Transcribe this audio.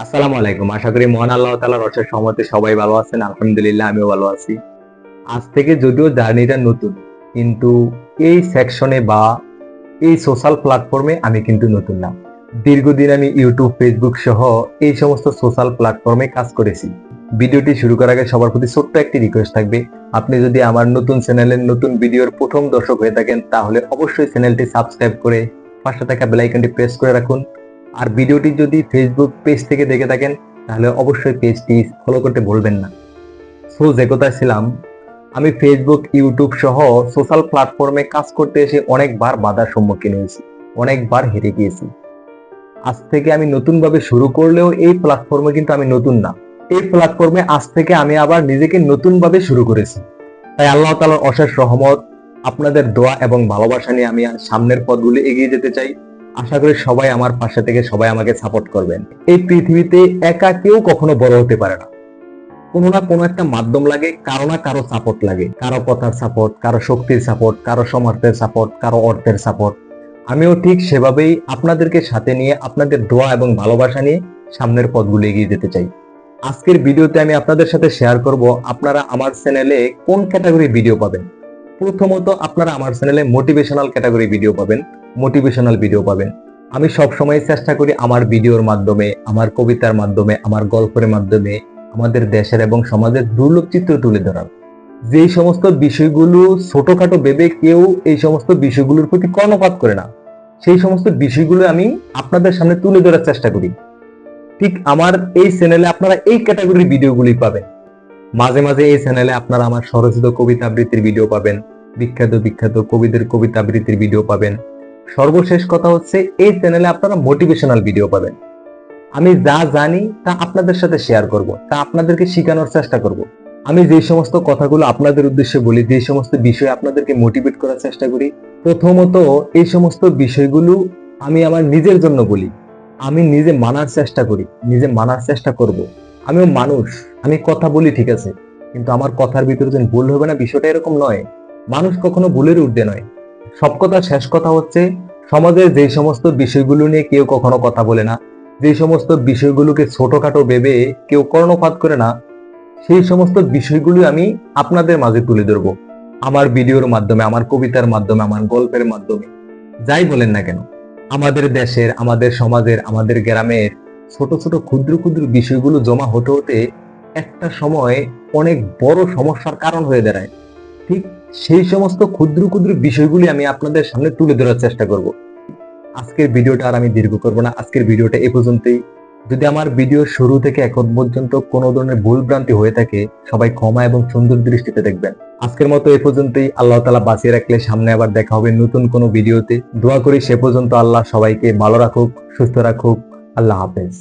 আসসালামু আলাইকুম। আশা করি মহান আল্লাহ তাআলার অশেষ রহমতে সবাই ভালো আছেন। আলহামদুলিল্লাহ আমিও ভালো আছি। আজ থেকে যদিও জার্নিটা নতুন, কিন্তু এই সেকশনে বা এই সোশ্যাল প্ল্যাটফর্মে আমি কিন্তু নতুন না। দীর্ঘদিন আমি ইউটিউব, ফেসবুক সহ এই সমস্ত সোশ্যাল প্ল্যাটফর্মে কাজ করেছি। ভিডিওটি শুরু করার আগে সবার প্রতি ছোট্ট একটি রিকোয়েস্ট থাকবে। আপনি যদি আমার নতুন চ্যানেলের নতুন ভিডিওর প্রথম দর্শক হয়ে থাকেন, তাহলে অবশ্যই চ্যানেলটি সাবস্ক্রাইব করে পাশে থাকা বেল আইকনটি প্রেস করে রাখুন। আর ভিডিওটি যদি ফেসবুক পেজ থেকে দেখে থাকেন, তাহলে অবশ্যই পেজটি ফলো করতে ভুলবেন না। সো যে কথায় ছিলাম, আমি ফেসবুক, ইউটিউব সহ সোশ্যাল প্ল্যাটফর্মে কাজ করতে এসে অনেকবার বাধার সম্মুখীন হয়েছি, অনেকবার হেরে গিয়েছি। আজ থেকে আমি নতুনভাবে শুরু করলেও এই প্ল্যাটফর্মে কিন্তু আমি নতুন না। এই প্ল্যাটফর্মে আজ থেকে আমি আবার নিজেকে নতুনভাবে শুরু করেছি। তাই আল্লাহ তাআলার অশেষ রহমত, আপনাদের দোয়া এবং ভালোবাসা নিয়ে আমি সামনের পথগুলি এগিয়ে যেতে চাই। আশা করি সবাই আমার পাশে থেকে সবাই আমাকে সাপোর্ট করবেন। এই পৃথিবীতে একা কেউ কখনো বড় হতে পারে না। কোনো না কোনো একটা মাধ্যম লাগে, কারো না কারো সাপোর্ট লাগে। কারো কথার সাপোর্ট, কারো শক্তির সাপোর্ট, কারো সমর্থের সাপোর্ট, কারো অর্থের সাপোর্ট। আমিও ঠিক সেভাবেই আপনাদেরকে সাথে নিয়ে, আপনাদের দোয়া এবং ভালোবাসা নিয়ে সামনের পথগুলো এগিয়ে যেতে চাই। আজকের ভিডিওতে আমি আপনাদের সাথে শেয়ার করব আপনারা আমার চ্যানেলে কোন ক্যাটাগরি ভিডিও পাবেন। প্রথমত আপনারা আমার চ্যানেলে মোটিভেশনাল ক্যাটাগরি ভিডিও পাবেন, মোটিভেশনাল ভিডিও পাবেন। আমি সব সময় চেষ্টা করি আমার ভিডিওর মাধ্যমে, আমার কবিতার মাধ্যমে, আমার গল্পের মাধ্যমে আমাদের দেশের এবং সমাজের দুর্লভ চিত্র তুলে ধরার। যেই সমস্ত বিষয়গুলো ছোটখাটো ভেবে কেউ এই সমস্ত বিষয়গুলোর প্রতি কর্ণপাত করে না, সেই সমস্ত বিষয়গুলো আমি আপনাদের সামনে তুলে ধরার চেষ্টা করি। ঠিক আমার এই চ্যানেলে আপনারা এই ক্যাটাগরির ভিডিওগুলি পাবেন। মাঝে মাঝে এই চ্যানেলে আপনারা আমার স্বরচিত কবিতা আবৃত্তির ভিডিও পাবেন, বিখ্যাত বিখ্যাত কবিদের কবিতা আবৃত্তির ভিডিও পাবেন। সর্বশেষ কথা হচ্ছে, এই চ্যানেলে আপনারা মোটিভেশনাল ভিডিও পাবেন। আমি যা জানি তা আপনাদের সাথে শেয়ার করব, তা আপনাদেরকে শেখানোর চেষ্টা করব। আমি যে সমস্ত কথাগুলো আপনাদের উদ্দেশ্যে বলি, যে সমস্ত বিষয় আপনাদেরকে মোটিভেট করার চেষ্টা করি, প্রথমত এই সমস্ত বিষয়গুলো আমি আমার নিজের জন্য বলি। আমি নিজে মানার চেষ্টা করি, নিজে মানার চেষ্টা করব। আমিও মানুষ, আমি কথা বলি ঠিক আছে, কিন্তু আমার কথার ভিতরে যেন ভুল হবে না, বিষয়টা এরকম নয়। মানুষ কখনো ভুলের ঊর্ধ্বে নয়। সব কথা শেষ কথা হচ্ছে, সমাজের যে সমস্ত বিষয়গুলো নিয়ে কেউ কখনো কথা বলে না, যে সমস্ত বিষয়গুলোকে ছোটখাটো ভেবে কেউ কর্ণপাত করে না, সেই সমস্ত বিষয়গুলো আমি আপনাদের মাঝে তুলে ধরবো। আমার ভিডিওর মাধ্যমে, আমার কবিতার মাধ্যমে, আমার গল্পের মাধ্যমে, যাই বলেন না কেন। আমাদের দেশের, আমাদের সমাজের, আমাদের গ্রামের ছোট ছোট ক্ষুদ্র ক্ষুদ্র বিষয়গুলো জমা হতে হতে একটা সময় অনেক বড় সমস্যার কারণ হয়ে দাঁড়ায়। ঠিক সেই সমস্ত ক্ষুদ্র ক্ষুদ্র বিষয়গুলি আমি আপনাদের সামনে তুলে ধরার চেষ্টা করব। আজকের ভিডিওটা আর আমি দীর্ঘ করব না, আজকের ভিডিওটা এ পর্যন্তই। যদি আমার ভিডিও শুরু থেকে এখন পর্যন্ত কোনো ধরনের ভুল ভ্রান্তি হয়ে থাকে, সবাই ক্ষমা এবং সুন্দর দৃষ্টিতে দেখবেন। আজকের মতো এ পর্যন্তই। আল্লাহ তাআলা বাঁচিয়ে রাখলে সামনে আবার দেখা হবে নতুন কোনো ভিডিওতে। দোয়া করি সে পর্যন্ত আল্লাহ সবাইকে ভালো রাখুক, সুস্থ রাখুক। আল্লাহ হাফেজ।